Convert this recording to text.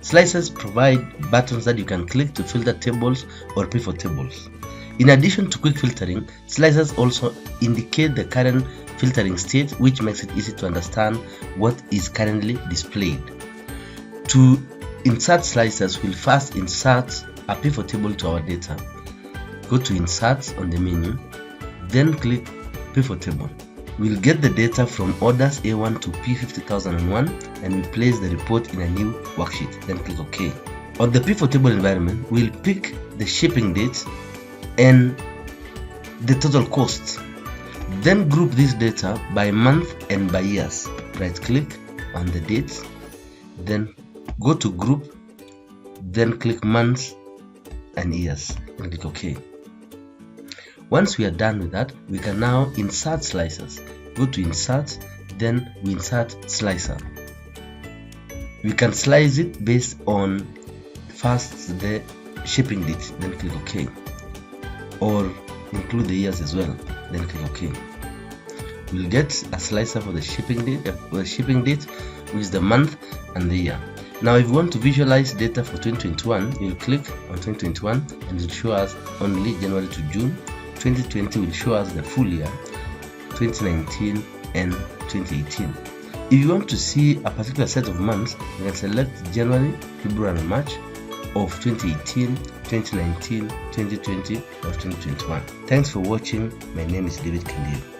Slicers provide buttons that you can click to filter tables or pivot tables. In addition to quick filtering, slicers also indicate the current filtering state, which makes it easy to understand what is currently displayed. To insert slicers, we'll first insert a pivot table to our data. Go to Insert on the menu, then click Pivot Table. We'll get the data from orders A1 to P50001 and we'll place the report in a new worksheet, then click OK. On the pivot table environment, we'll pick the shipping date and the total cost. Then group this data by month and by years. Right click on the dates, then go to group, then click months and years and click OK. Once we are done with that, we can now insert slicers. Go to Insert, then we insert slicer. We can slice it based on first the shipping date, then click OK, or include the years as well, then click OK. We'll get a slicer for the shipping date, which is the month and the year. Now if we want to visualize data for 2021, we'll click on 2021 and it will show us only January to June. 2020 will show us the full year, 2019 and 2018. If you want to see a particular set of months, you can select January, February and March of 2018, 2019, 2020 or 2021. Thanks for watching. My name is David Kandiru.